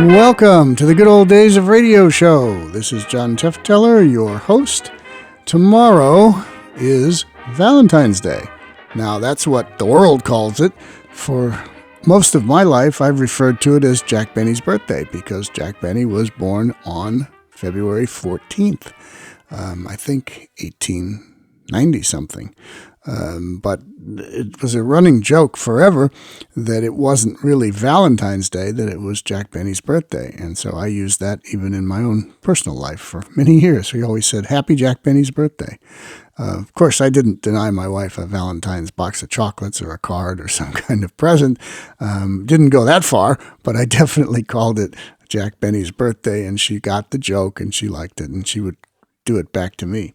Welcome to the Good Old Days of Radio Show. This is John Tefteller, your host. Tomorrow is Valentine's Day. Now, that's what the world calls it. For most of my life, I've referred to it as Jack Benny's birthday because Jack Benny was born on February 14th, I think 1890-something. But it was a running joke forever that it wasn't really Valentine's Day, that it was Jack Benny's birthday. And so I used that even in my own personal life for many years. We always said, Happy Jack Benny's birthday. Of course, I didn't deny my wife a Valentine's box of chocolates or a card or some kind of present. Didn't go that far, but I definitely called it Jack Benny's birthday, and she got the joke and she liked it, and she would do it back to me.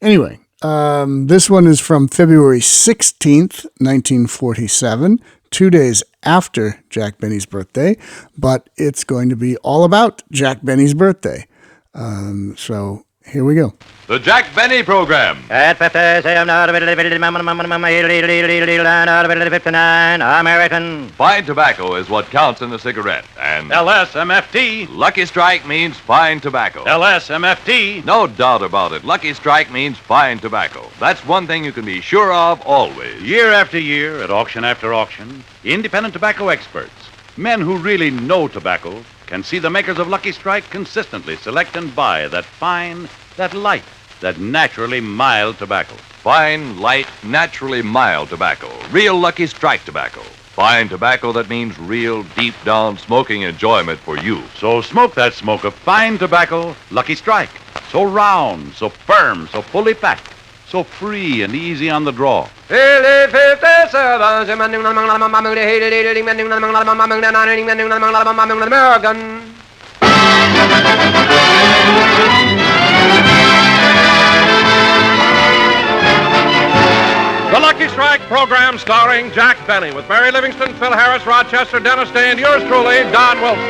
Anyway. This one is from February 16th, 1947, 2 days after Jack Benny's birthday, but it's going to be all about Jack Benny's birthday. So here we go. The Jack Benny Program. At 57, American. Fine tobacco is what counts in a cigarette. And LSMFT. Lucky Strike means fine tobacco. LSMFT. No doubt about it. Lucky Strike means fine tobacco. That's one thing you can be sure of always. Year after year, at auction after auction, independent tobacco experts, men who really know tobacco, can see the makers of Lucky Strike consistently select and buy that fine, that light, that naturally mild tobacco. Fine, light, naturally mild tobacco. Real Lucky Strike tobacco. Fine tobacco that means real deep down smoking enjoyment for you. So smoke that smoke of fine tobacco, Lucky Strike. So round, so firm, so fully packed, so free and easy on the draw. The Lucky Strike program starring Jack Benny with Mary Livingston, Phil Harris, Rochester, Dennis Day, and yours truly, Don Wilson.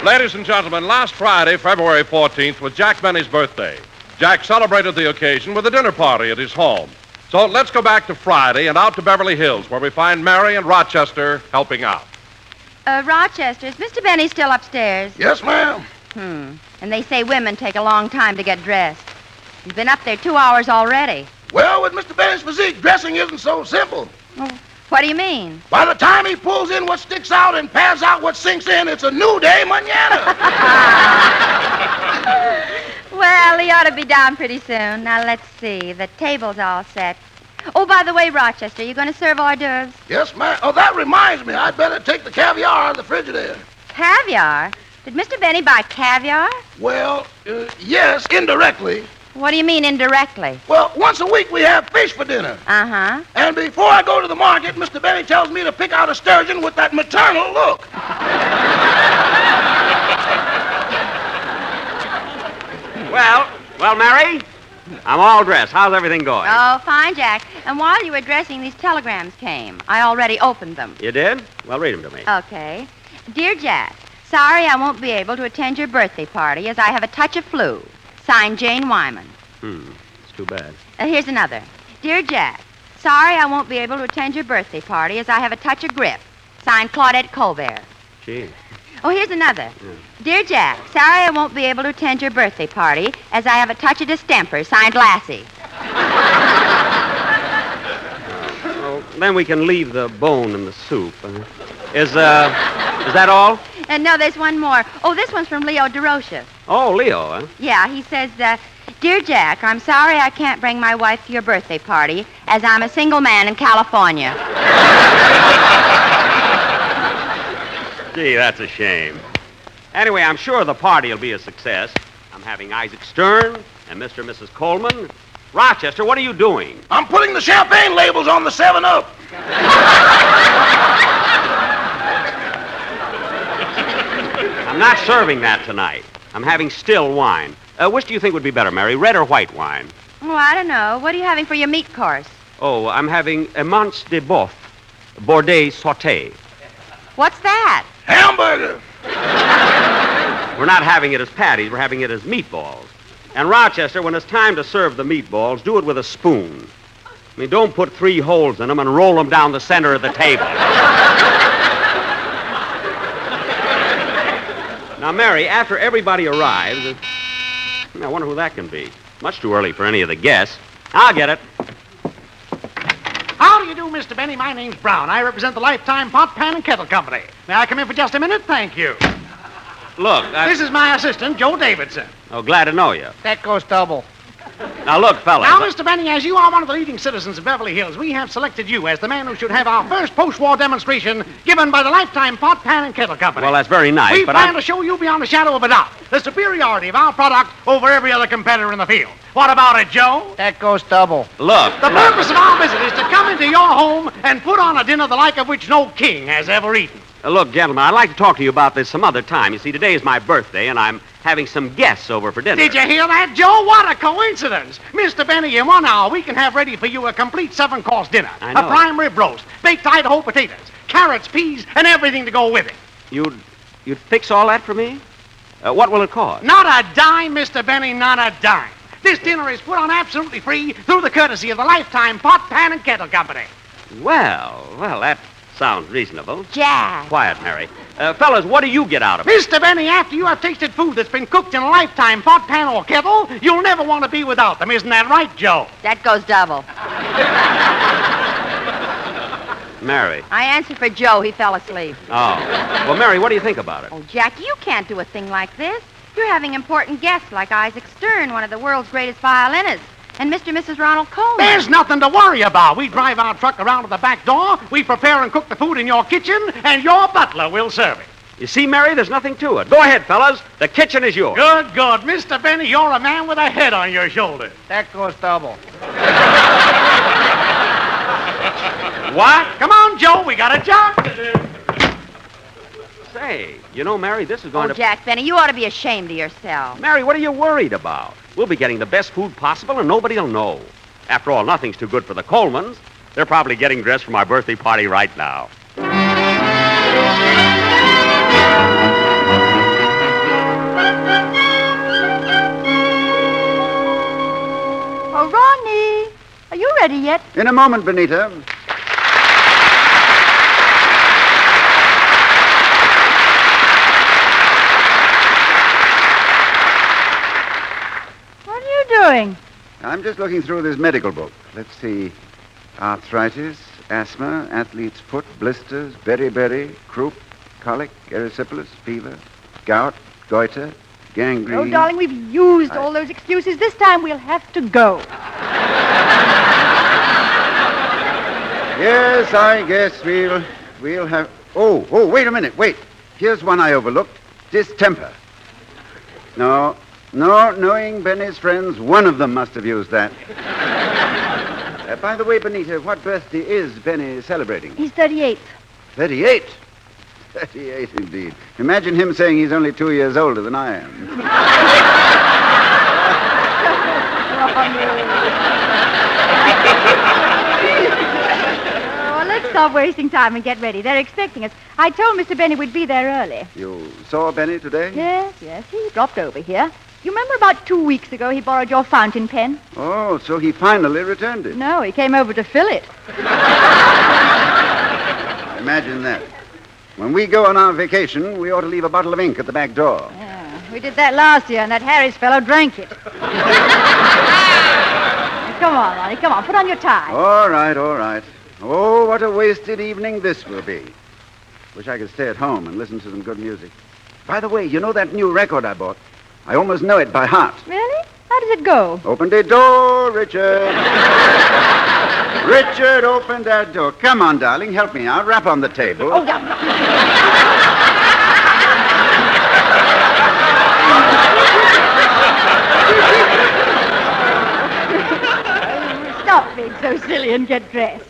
Ladies and gentlemen, last Friday, February 14th, was Jack Benny's birthday. Jack celebrated the occasion with a dinner party at his home. So let's go back to Friday and out to Beverly Hills, where we find Mary and Rochester helping out. Rochester, is Mr. Benny still upstairs? Yes, ma'am. And they say women take a long time to get dressed. He's been up there 2 hours already. Well, with Mr. Benny's physique, dressing isn't so simple. Oh, what do you mean? By the time he pulls in what sticks out and pads out what sinks in, it's a new day mañana. Well, he ought to be down pretty soon. Now, let's see. The table's all set. Oh, by the way, Rochester, you going to serve hors d'oeuvres? Yes, ma'am. Oh, that reminds me. I'd better take the caviar out of the Frigidaire. Caviar? Did Mr. Benny buy caviar? Well, yes, indirectly. What do you mean indirectly? Well, once a week we have fish for dinner. Uh-huh. And before I go to the market, Mr. Benny tells me to pick out a sturgeon with that maternal look. Well, Mary, I'm all dressed. How's everything going? Oh, fine, Jack. And while you were dressing, these telegrams came. I already opened them. You did? Well, read them to me. Okay. Dear Jack, sorry I won't be able to attend your birthday party as I have a touch of flu. Signed, Jane Wyman. It's too bad. Here's another. Dear Jack, sorry I won't be able to attend your birthday party as I have a touch of grip. Signed, Claudette Colbert. Gee. Oh, here's another. Dear Jack, sorry I won't be able to attend your birthday party as I have a touch of distemper. Signed, Lassie. Well, then we can leave the bone in the soup. Is that all? No, there's one more. Oh, this one's from Leo DeRocha. Oh, Leo, huh? Yeah, he says, Dear Jack, I'm sorry I can't bring my wife to your birthday party as I'm a single man in California. Gee, that's a shame. Anyway, I'm sure the party will be a success. I'm having Isaac Stern and Mr. and Mrs. Colman. Rochester, what are you doing? I'm putting the champagne labels on the 7-Up. I'm not serving that tonight. I'm having still wine. Which do you think would be better, Mary, red or white wine? Oh, I don't know. What are you having for your meat course? Oh, I'm having a Mance de Boeuf, Bordet sauté. What's that? Hamburger. We're not having it as patties. We're having it as meatballs. And Rochester, when it's time to serve the meatballs, do it with a spoon. I mean, don't put 3 holes in them and roll them down the center of the table. Now, Mary, after everybody arrives, I wonder who that can be. Much too early for any of the guests. I'll get it. How do you do, Mr. Benny? My name's Brown. I represent the Lifetime Pot, Pan, and Kettle Company. May I come in for just a minute? Thank you. Look, This is my assistant, Joe Davidson. Oh, glad to know you. That goes double. Now, look, fellas. Now, Mr. Benny, as you are one of the leading citizens of Beverly Hills, we have selected you as the man who should have our first post-war demonstration given by the Lifetime Pot, Pan, and Kettle Company. Well, that's very nice, We but plan to show you beyond a shadow of a doubt the superiority of our product over every other competitor in the field. What about it, Joe? That goes double. Look. The purpose of our visit is to come into your home and put on a dinner the like of which no king has ever eaten. Look, gentlemen, I'd like to talk to you about this some other time. You see, today is my birthday, and I'm having some guests over for dinner. Did you hear that, Joe? What a coincidence. Mr. Benny, in 1 hour, we can have ready for you a complete 7-course dinner. I know. A prime rib roast, baked Idaho potatoes, carrots, peas, and everything to go with it. You'd fix all that for me? What will it cost? Not a dime, Mr. Benny, not a dime. This dinner is put on absolutely free through the courtesy of the Lifetime Pot, Pan, and Kettle Company. Well, that sounds reasonable. Jack. Quiet, Mary. Fellas, what do you get out of it? Mr. Benny, after you have tasted food that's been cooked in a Lifetime pot, pan, or kettle, you'll never want to be without them. Isn't that right, Joe? That goes double. Mary. I answered for Joe. He fell asleep. Oh. Well, Mary, what do you think about it? Oh, Jack, you can't do a thing like this. You're having important guests like Isaac Stern, one of the world's greatest violinists, and Mr. and Mrs. Ronald Colman. There's nothing to worry about. We drive our truck around to the back door, we prepare and cook the food in your kitchen, and your butler will serve it. You see, Mary, there's nothing to it. Go ahead, fellas. The kitchen is yours. Good, good. Mr. Benny, you're a man with a head on your shoulders. That goes double. What? Come on, Joe, we got a job to do. Say, you know, Mary, this is going Oh, to... Jack Benny, you ought to be ashamed of yourself. Mary, what are you worried about? We'll be getting the best food possible, and nobody will know. After all, nothing's too good for the Colmans. They're probably getting dressed for my birthday party right now. Oh, Ronnie, are you ready yet? In a moment, Benita. What are you doing? I'm just looking through this medical book. Let's see. Arthritis, asthma, athlete's foot, blisters, beriberi, croup, colic, erysipelas, fever, gout, goiter, gangrene. Oh, darling, we've used all those excuses. This time we'll have to go. Yes, I guess we'll have... Oh, wait a minute, wait. Here's one I overlooked. Distemper. No, knowing Benny's friends, one of them must have used that. By the way, Benita, what birthday is Benny celebrating? He's 38. 38? 38, indeed. Imagine him saying he's only 2 years older than I am. Oh, let's stop wasting time and get ready. They're expecting us. I told Mr. Benny we'd be there early. You saw Benny today? Yes, he dropped over here. You remember about 2 weeks ago he borrowed your fountain pen? Oh, so he finally returned it. No, he came over to fill it. Imagine that. When we go on our vacation, we ought to leave a bottle of ink at the back door. Yeah, we did that last year, and that Harris fellow drank it. Come on, Ronnie, come on. Put on your tie. All right. Oh, what a wasted evening this will be. Wish I could stay at home and listen to some good music. By the way, you know that new record I bought? I almost know it by heart. Really? How does it go? Open the door, Richard. Richard, open that door. Come on, darling, help me out. Rap on the table. Oh, yeah. Stop being so silly and get dressed.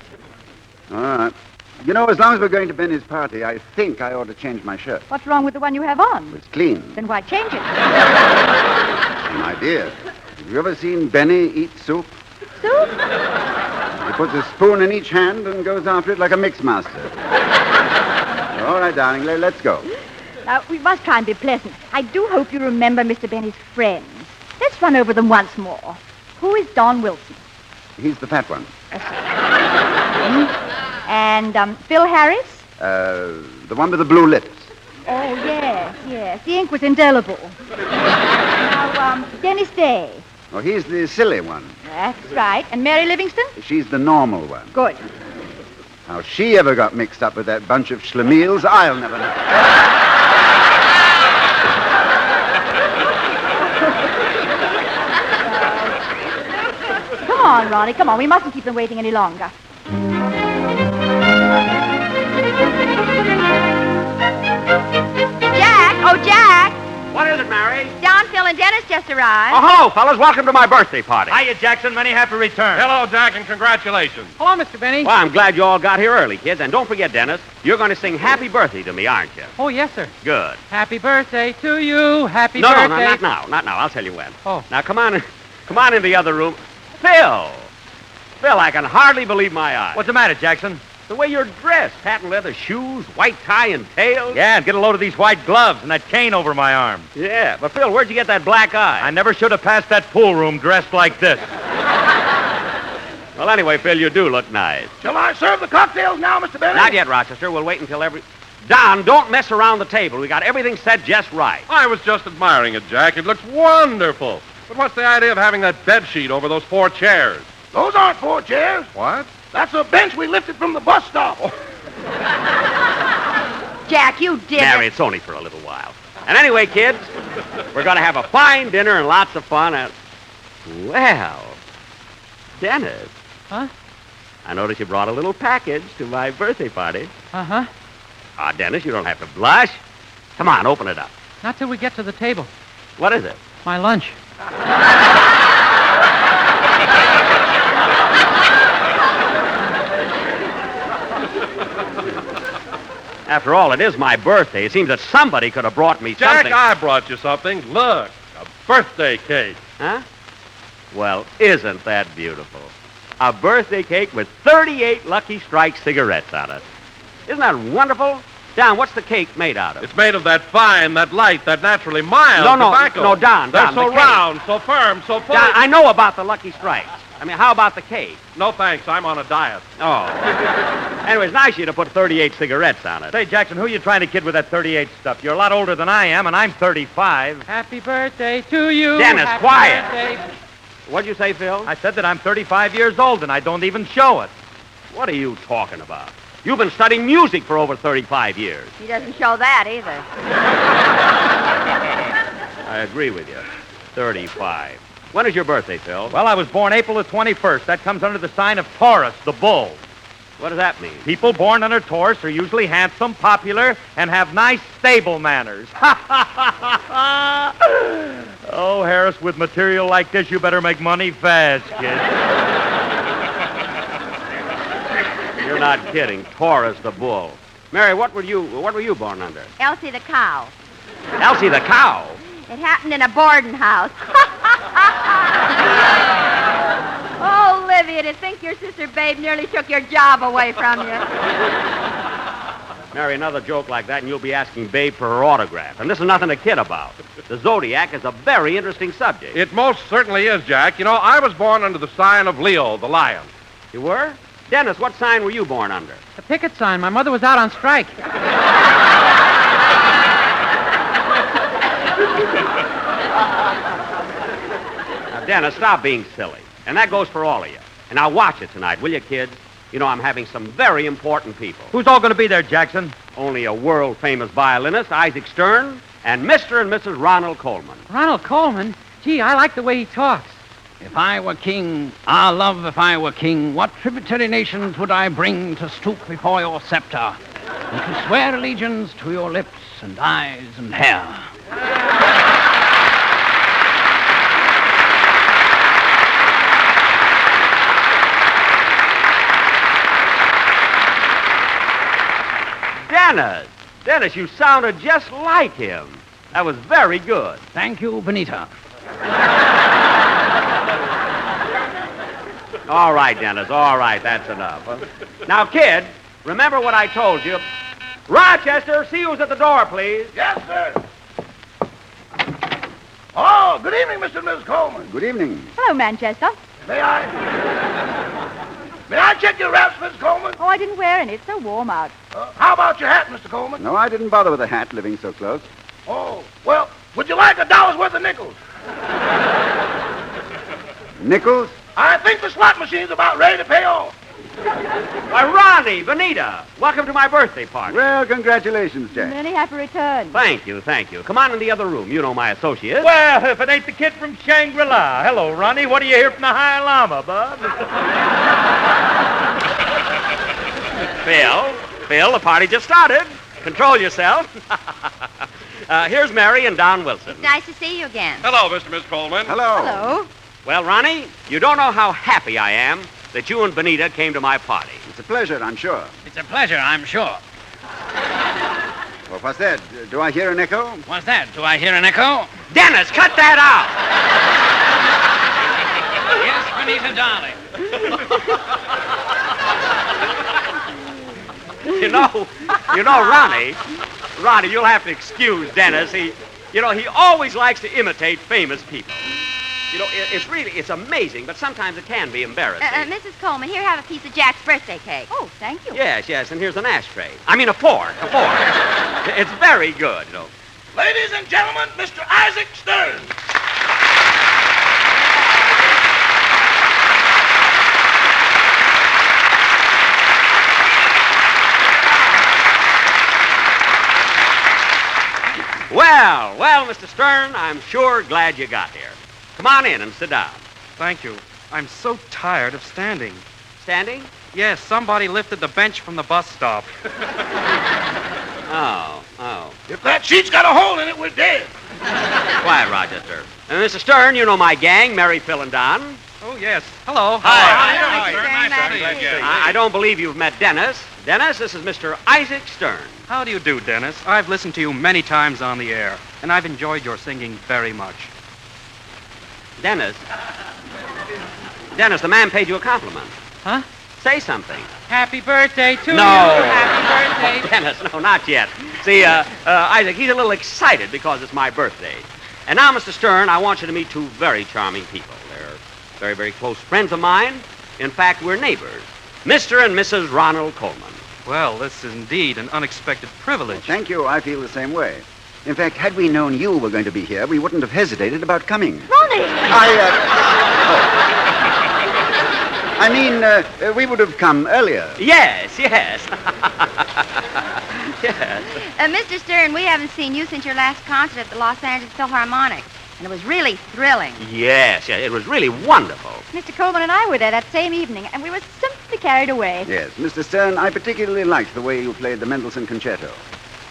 All right. You know, as long as we're going to Benny's party, I think I ought to change my shirt. What's wrong with the one you have on? It's clean. Then why change it? My dear, have you ever seen Benny eat soup? Soup? He puts a spoon in each hand and goes after it like a mixmaster. All right, darling, let's go. Now, we must try and be pleasant. I do hope you remember Mr. Benny's friends. Let's run over them once more. Who is Don Wilson? He's the fat one. And Phil Harris? The one with the blue lips. Oh, yes. The ink was indelible. Now, Dennis Day. Oh, he's the silly one. That's right. And Mary Livingston? She's the normal one. Good. How she ever got mixed up with that bunch of schlemiels, I'll never know. Come on, Ronnie, come on. We mustn't keep them waiting any longer. Jack! Oh, Jack! What is it, Mary? Don, Phil, and Dennis just arrived. Oh, hello, fellas. Welcome to my birthday party. Hiya, Jackson. Many happy returns. Hello, Jack, and congratulations. Hello, Mr. Benny. Well, I'm glad you all got here early, kids. And don't forget, Dennis, you're going to sing Happy Birthday to me, aren't you? Oh, yes, sir. Good. Happy birthday to you. Happy No, birthday. not now. Not now. I'll tell you when. Oh. Now, come on in the other room. Phil, I can hardly believe my eyes. What's the matter, Jackson? The way you're dressed. Patent leather shoes, white tie and tails. Yeah, and get a load of these white gloves and that cane over my arm. Yeah, but Phil, where'd you get that black eye? I never should have passed that pool room dressed like this. Well, anyway, Phil, you do look nice. Shall I serve the cocktails now, Mr. Benny? Not yet, Rochester. We'll wait until Don, don't mess around the table. We got everything set just right. I was just admiring it, Jack. It looks wonderful. But what's the idea of having that bed sheet over those 4 chairs? Those aren't 4 chairs. What? That's a bench we lifted from the bus stop. Jack, you did Mary, it. it's only for a little while. And anyway, kids, we're going to have a fine dinner and lots of fun. Well, Dennis. Huh? I noticed you brought a little package to my birthday party. Uh-huh. Ah, Dennis, you don't have to blush. Come on, open it up. Not till we get to the table. What is it? My lunch. After all, it is my birthday. It seems that somebody could have brought me Jack, something. I brought you something. Look, a birthday cake. Huh? Well, isn't that beautiful? A birthday cake with 38 Lucky Strike cigarettes on it. Isn't that wonderful? Don, what's the cake made out of? It's made of that fine, that light, that naturally mild tobacco. No, Don. They're Don, so the cake. round, so firm, so full. Don, I know about the Lucky Strikes. I mean, how about the cake? No, thanks. I'm on a diet. Oh. Anyway, it's nice of you to put 38 cigarettes on it. Say, Jackson, who are you trying to kid with that 38 stuff? You're a lot older than I am, and I'm 35. Happy birthday to you. Dennis, Happy quiet. birthday. What'd you say, Phil? I said that I'm 35 years old, and I don't even show it. What are you talking about? You've been studying music for over 35 years. He doesn't show that either. I agree with you. 35. When is your birthday, Phil? Well, I was born April the 21st. That comes under the sign of Taurus, the bull. What does that mean? People born under Taurus are usually handsome, popular, and have nice, stable manners. Oh, Harris, with material like this, you better make money fast, kid. You're not kidding. Taurus the bull. Mary, what were you born under? Elsie the cow. Elsie the cow. It happened in a boarding house. Oh, Olivia, to think your sister Babe nearly took your job away from you. Mary, another joke like that, and you'll be asking Babe for her autograph. And this is nothing to kid about. The zodiac is a very interesting subject. It most certainly is, Jack. You know, I was born under the sign of Leo, the lion. You were? Dennis, what sign were you born under? The picket sign. My mother was out on strike. Now, Dennis, stop being silly. And that goes for all of you. And now watch it tonight, will you, kids? You know, I'm having some very important people. Who's all going to be there, Jackson? Only a world-famous violinist, Isaac Stern, and Mr. and Mrs. Ronald Colman. Ronald Colman? Gee, I like the way he talks. If I were king, ah, love, if I were king, what tributary nations would I bring to stoop before your scepter and to swear allegiance to your lips and eyes and hair? Dennis, you sounded just like him. That was very good. Thank you, Benita. All right, Dennis, all right, that's enough. Now, kid, remember what I told you. Rochester, see who's at the door, please. Yes, sir. Oh, good evening, Mr. and Mrs. Coleman. Good evening. Hello, Manchester. May I check your wraps, Mrs. Coleman? Oh, I didn't wear any. It's so warm out. How about your hat, Mr. Coleman? No, I didn't bother with the hat living so close. Oh, well, would you like $1 worth of nickels? Nickels? I think the slot machine's about ready to pay off. Ronnie, Benita, welcome to my birthday party. Well, congratulations, Jack. Many happy returns. Thank you. Come on in the other room. You know my associate. Well, if it ain't the kid from Shangri-La. Hello, Ronnie. What do you hear from the High Llama, bud? Phil, the party just started. Control yourself. Here's Mary and Don Wilson. It's nice to see you again. Hello, Mr. and Miss Coleman. Hello. Hello. Well, Ronnie, you don't know how happy I am that you and Benita came to my party. It's a pleasure, I'm sure. It's a pleasure, I'm sure. Well, what's that? Do I hear an echo? What's that? Do I hear an echo? Dennis, cut that out! Yes, Benita, darling. You know, Ronnie, you'll have to excuse Dennis. He always likes to imitate famous people. You know, it's amazing, but sometimes it can be embarrassing. Mrs. Coleman, here, have a piece of Jack's birthday cake. Oh, thank you. Yes, and here's an ashtray. I mean, a fork. It's very good, you know. Ladies and gentlemen, Mr. Isaac Stern. Well, Mr. Stern, I'm sure glad you got here. Come on in and sit down. Thank you. I'm so tired of standing. Standing? Yes, somebody lifted the bench from the bus stop. Oh. If that sheet's got a hole in it, we're dead. Quiet, Rochester. And Mr. Stern, you know my gang, Mary, Phil, and Don. Oh, yes. Hello. Hi. Stern. I don't believe you've met Dennis. Dennis, this is Mr. Isaac Stern. How do you do, Dennis? I've listened to you many times on the air, and I've enjoyed your singing very much. Dennis, the man paid you a compliment. Huh? Say something. Happy birthday to No. you. Happy birthday. Dennis, no, not yet. See, Isaac, he's a little excited because it's my birthday. And now, Mr. Stern, I want you to meet two very charming people. They're very, very close friends of mine. In fact, we're neighbors. Mr. and Mrs. Ronald Colman. Well, this is indeed an unexpected privilege. Thank you. I feel the same way. In fact, had we known you were going to be here, we wouldn't have hesitated about coming. Ronnie! We would have come earlier. Yes. Yes. Mr. Stern, we haven't seen you since your last concert at the Los Angeles Philharmonic, and it was really thrilling. Yes, it was really wonderful. Mr. Coleman and I were there that same evening, and we were simply carried away. Yes, Mr. Stern, I particularly liked the way you played the Mendelssohn Concerto.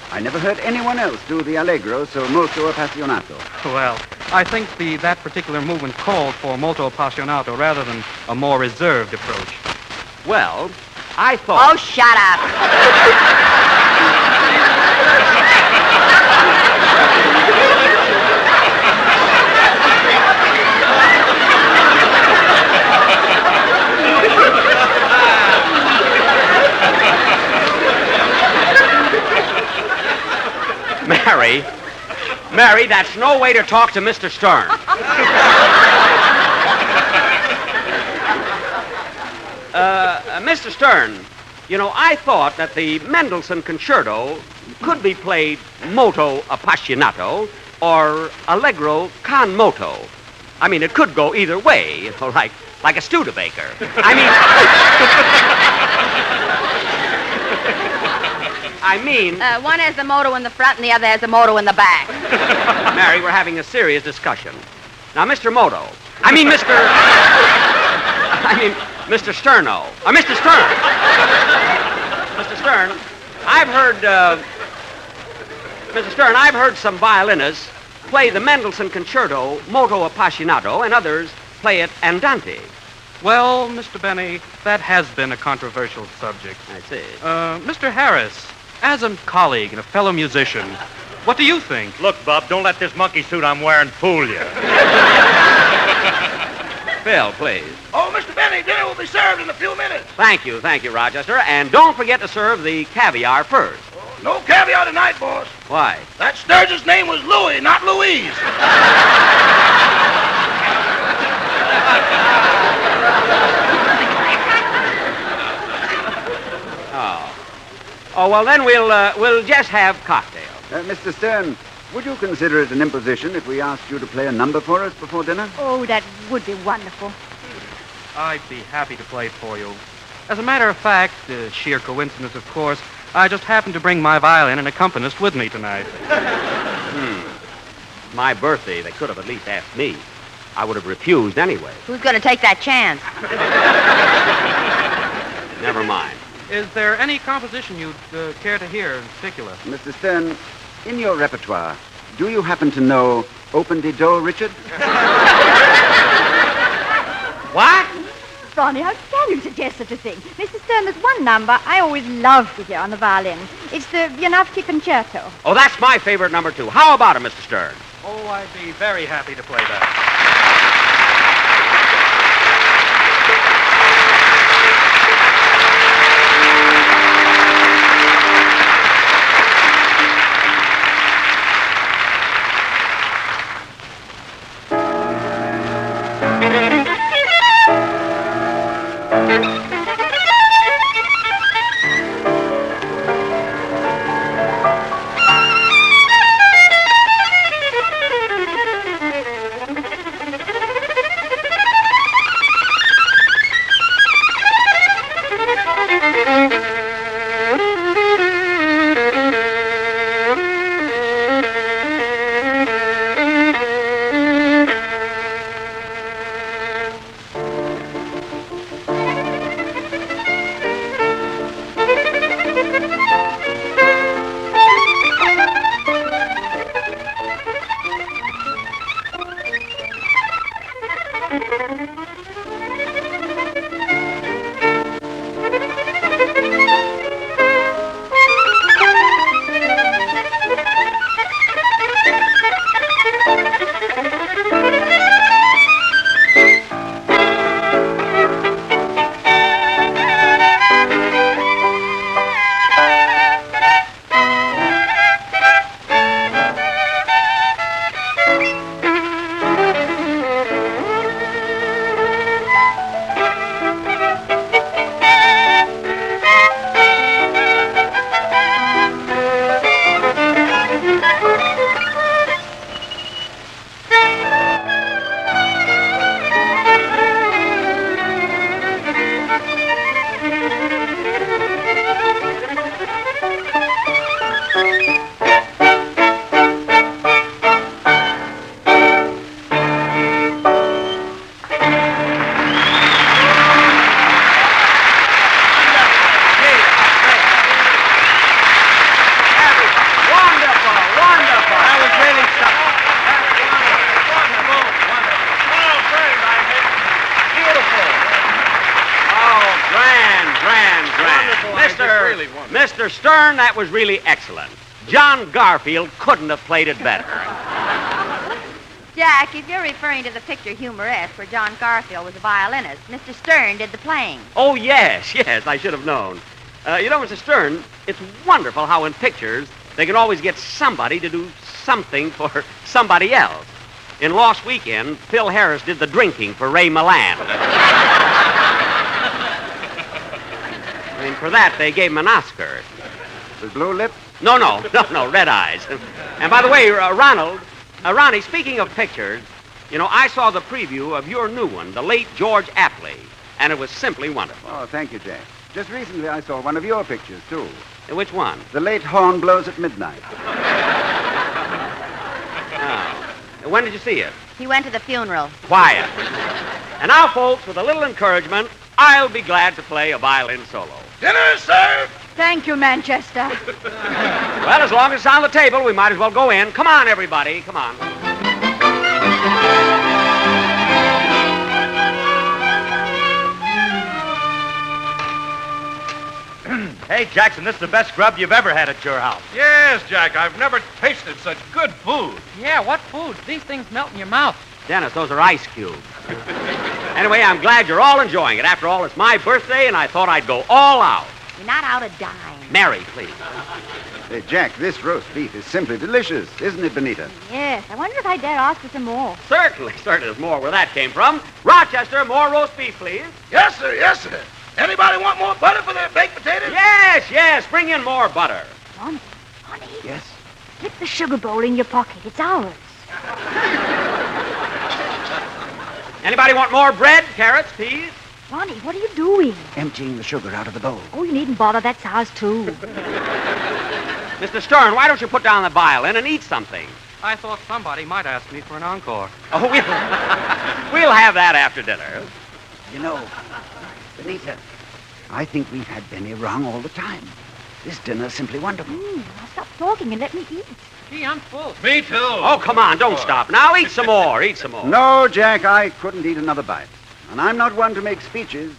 I never heard anyone else do the Allegro so molto appassionato. Well, I think that particular movement called for molto appassionato rather than a more reserved approach. Well, I thought... Oh, shut up. Mary, that's no way to talk to Mr. Stern. Mr. Stern, you know, I thought that the Mendelssohn Concerto could be played molto appassionato or allegro con moto. I mean, it could go either way, you know, like a Studebaker. I mean... one has the moto in the front and the other has the moto in the back. Mary, we're having a serious discussion. Now, Mr. Moto. Mr. Sterno. Mr. Stern. Mr. Stern, I've heard some violinists play the Mendelssohn Concerto molto appassionato and others play it andante. Well, Mr. Benny, that has been a controversial subject. I see. Mr. Harris, as a colleague and a fellow musician, what do you think? Look, Bub, don't let this monkey suit I'm wearing fool you. Phil, please. Oh, Mr. Benny, dinner will be served in a few minutes. Thank you, Rochester. And don't forget to serve the caviar first. No caviar tonight, boss. Why? That Sturgis name was Louis, not Louise. Oh, well, then we'll just have cocktails. Mr. Stern, would you consider it an imposition if we asked you to play a number for us before dinner? Oh, that would be wonderful. I'd be happy to play it for you. As a matter of fact, sheer coincidence, of course, I just happened to bring my violin and accompanist with me tonight. My birthday, they could have at least asked me. I would have refused anyway. Who's going to take that chance? Never mind. Is there any composition you'd care to hear in particular? Mr. Stern, in your repertoire, do you happen to know Open the Door, Richard? What? Ronnie, how can you suggest such a thing? Mr. Stern, there's one number I always love to hear on the violin. It's the Violinist Concerto. Oh, that's my favorite number, too. How about it, Mr. Stern? Oh, I'd be very happy to play that. Mr. Stern, that was really excellent. John Garfield couldn't have played it better. Jack, if you're referring to the picture Humoresque where John Garfield was a violinist, Mr. Stern did the playing. Oh, yes, I should have known. Mr. Stern, it's wonderful how in pictures they can always get somebody to do something for somebody else. In Lost Weekend, Phil Harris did the drinking for Ray Milland. I mean, for that, they gave him an Oscar. With blue lips? No, red eyes. And by the way, Ronnie, speaking of pictures, I saw the preview of your new one, the late George Apley, and it was simply wonderful. Oh, thank you, Jay. Just recently I saw one of your pictures, too. Which one? The Late Horn Blows at Midnight. Oh. When did you see it? He went to the funeral. Quiet. And now, folks, with a little encouragement, I'll be glad to play a violin solo. Dinner is served. Thank you, Manchester. Well, as long as it's on the table, we might as well go in. Come on, everybody. Come on. Hey, Jackson, this is the best grub you've ever had at your house. Yes, Jack, I've never tasted such good food. Yeah, what food? These things melt in your mouth. Dennis, those are ice cubes. Anyway, I'm glad you're all enjoying it. After all, it's my birthday, and I thought I'd go all out. You're not out a dime. Mary, please. Hey, Jack, this roast beef is simply delicious, isn't it, Benita? Yes, I wonder if I dare ask for some more. Certainly there's more where that came from. Rochester, more roast beef, please. Yes, sir, yes, sir. Anybody want more butter for their baked potatoes? Yes, bring in more butter. Ronnie, Yes? slip the sugar bowl in your pocket. It's ours. Anybody want more bread, carrots, peas? Ronnie, what are you doing? Emptying the sugar out of the bowl. Oh, you needn't bother. That's ours, too. Mr. Stern, why don't you put down the violin and eat something? I thought somebody might ask me for an encore. Oh, we'll have that after dinner. You know, Benita, I think we've had Benny wrong all the time. This dinner's simply wonderful. Now stop talking and let me eat. Gee, I'm full. Me too. Oh, come on, don't stop. Now eat some more, No, Jack, I couldn't eat another bite. And I'm not one to make speeches.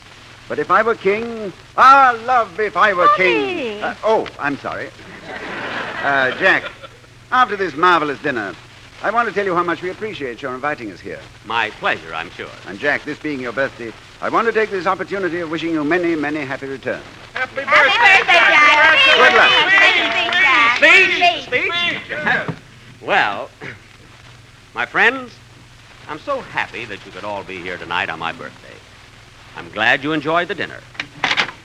But if I were king, love if I were king. I'm sorry. Jack, after this marvelous dinner, I want to tell you how much we appreciate your inviting us here. My pleasure, I'm sure. And Jack, this being your birthday, I want to take this opportunity of wishing you many, many happy returns. Happy Speech? Well, my friends, I'm so happy that you could all be here tonight on my birthday. I'm glad you enjoyed the dinner.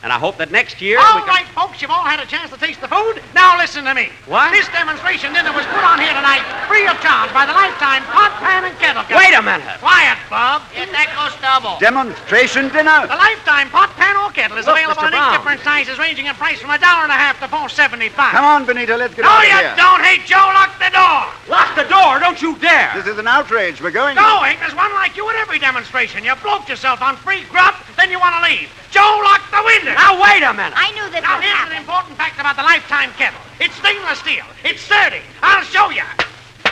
And I hope that next year All right, folks, you've all had a chance to taste the food. Now listen to me. What? This demonstration dinner was put on here tonight free of charge by the Lifetime Pot, Pan, and Kettle Company. Wait a minute. Quiet, Bob. Get that goes double. Demonstration dinner? The Lifetime Pot, Pan, or Kettle is Look, available Mr. in Brown. 8 different sizes, ranging in price from $1.50 to $4.75. Come on, Benita, let's get No, out of you here. don't. Hey, Joe, lock the door. Lock the door, don't you dare. This is an outrage. We're going. Going? There's one like you at every demonstration. You bloat yourself on free grub, then you want to leave. Joe, lock the window. Now, wait a minute. I knew this Now, would here's happen. an important fact about the Lifetime Kettle. It's stainless steel. It's sturdy. I'll show you.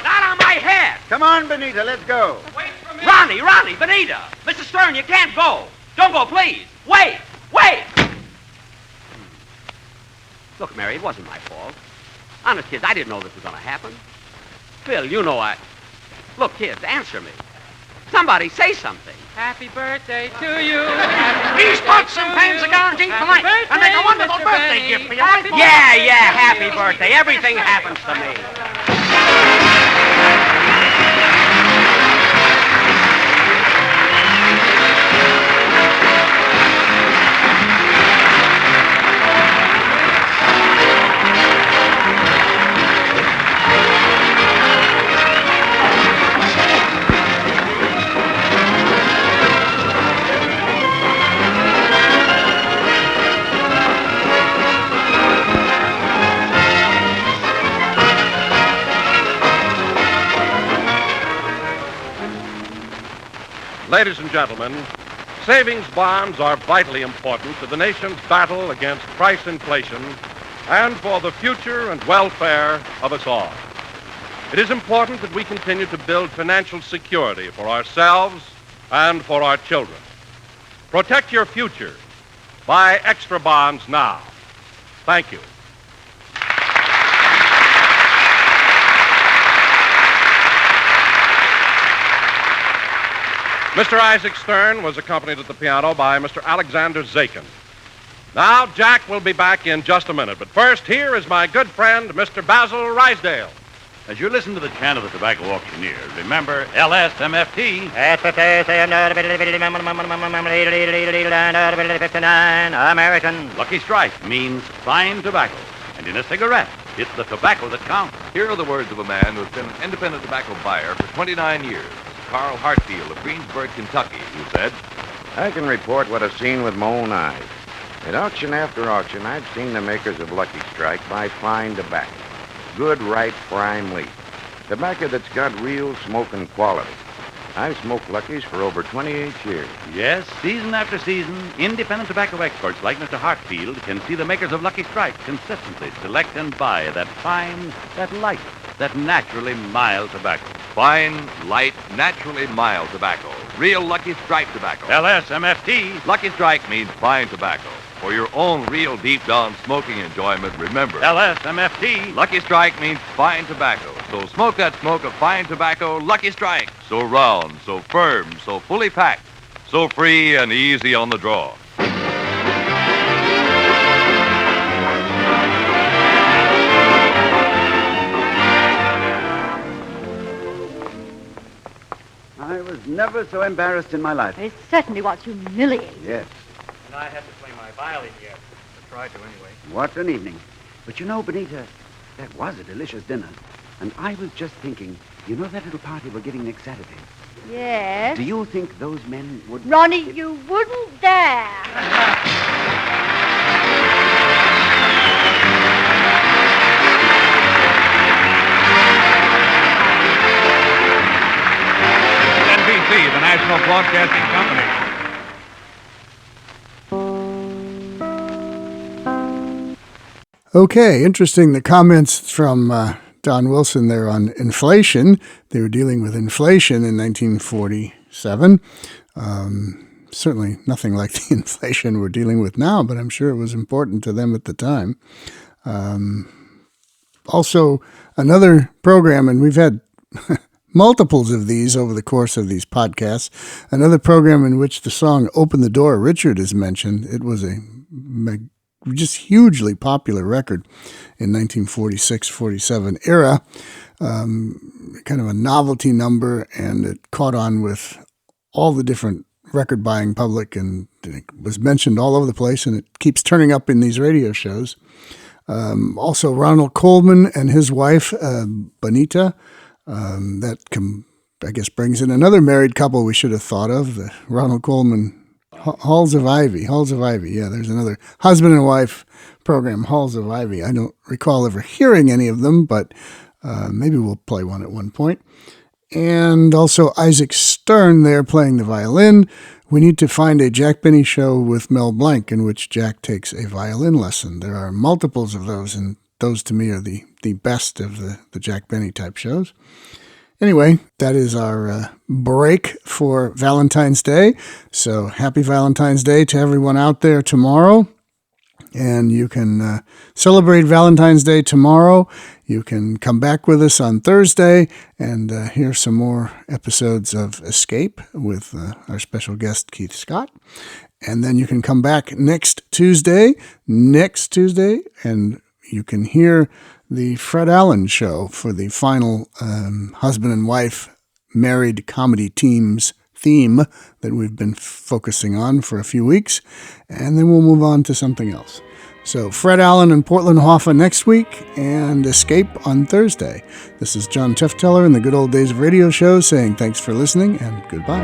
Not on my head. Come on, Benita, let's go. Wait for me. Ronnie, Benita. Mr. Stern, you can't go. Don't go, please. Wait. Look, Mary, it wasn't my fault. Honest, kids, I didn't know this was going to happen. Phil, you know I... Look, kids, answer me. Somebody say something. Happy birthday to you. These pots and pans are guaranteed for life, and make a wonderful birthday gift for your wife. Yeah, happy birthday. Everything happens to me. Ladies and gentlemen, savings bonds are vitally important to the nation's battle against price inflation and for the future and welfare of us all. It is important that we continue to build financial security for ourselves and for our children. Protect your future. Buy extra bonds now. Thank you. Mr. Isaac Stern was accompanied at the piano by Mr. Alexander Zakin. Now, Jack will be back in just a minute, but first, here is my good friend, Mr. Basil Rysdale. As you listen to the chant of the tobacco auctioneer, remember LSMFT. American. Lucky Strike means fine tobacco. And in a cigarette, it's the tobacco that counts. Here are the words of a man who has been an independent tobacco buyer for 29 years. Carl Hartfield of Greensburg, Kentucky, who said, I can report what I've seen with my own eyes. At auction after auction, I've seen the makers of Lucky Strike buy fine tobacco. Good, ripe, prime leaf. Tobacco that's got real smoking quality. I've smoked Luckies for over 28 years. Yes, season after season, independent tobacco experts like Mr. Hartfield can see the makers of Lucky Strike consistently select and buy that fine, that light, that naturally mild tobacco. fine, light, naturally mild tobacco. Real Lucky Strike tobacco. LSMFT. Lucky Strike means fine tobacco. For your own real deep-down smoking enjoyment, remember. LSMFT. Lucky Strike means fine tobacco. So smoke that smoke of fine tobacco, Lucky Strike. So round, so firm, so fully packed, so free and easy on the draw. I was never so embarrassed in my life. It certainly was humiliating. Yes. And I had to play my violin here. I tried to anyway. What an evening. But you know, Benita, that was a delicious dinner. And I was just thinking, you know that little party we're giving next Saturday? Yes? Do you think those men would... Ronnie, you wouldn't dare. NBC, the National Broadcasting Company. Okay, interesting. The comments from Don Wilson there on inflation. They were dealing with inflation in 1947. Certainly nothing like the inflation we're dealing with now, but I'm sure it was important to them at the time. Also, another program, and we've had multiples of these over the course of these podcasts, another program in which the song Open the Door, Richard, is mentioned. It was a just hugely popular record in 1946-47 era, kind of a novelty number, and it caught on with all the different record-buying public, and it was mentioned all over the place, and it keeps turning up in these radio shows. Also, Ronald Colman and his wife, Benita, I guess brings in another married couple we should have thought of, the Ronald Colman Halls of Ivy. Yeah, there's another husband and wife program, Halls of Ivy. I don't recall ever hearing any of them, but maybe we'll play one at one point. And also Isaac Stern there playing the violin. We need to find a Jack Benny show with Mel Blanc in which Jack takes a violin lesson. There are multiples of those, and those to me are the best of the Jack Benny type shows. Anyway, that is our break for Valentine's Day. So happy Valentine's Day to everyone out there tomorrow. And you can celebrate Valentine's Day tomorrow. You can come back with us on Thursday and hear some more episodes of Escape with our special guest, Keith Scott. And then you can come back next Tuesday, and you can hear the Fred Allen Show for the final husband and wife married comedy teams theme that we've been focusing on for a few weeks, and then we'll move on to something else. So Fred Allen and Portland Hoffa next week, and Escape on Thursday. This is John Tefteller in the Good Old Days of Radio Show saying thanks for listening and goodbye.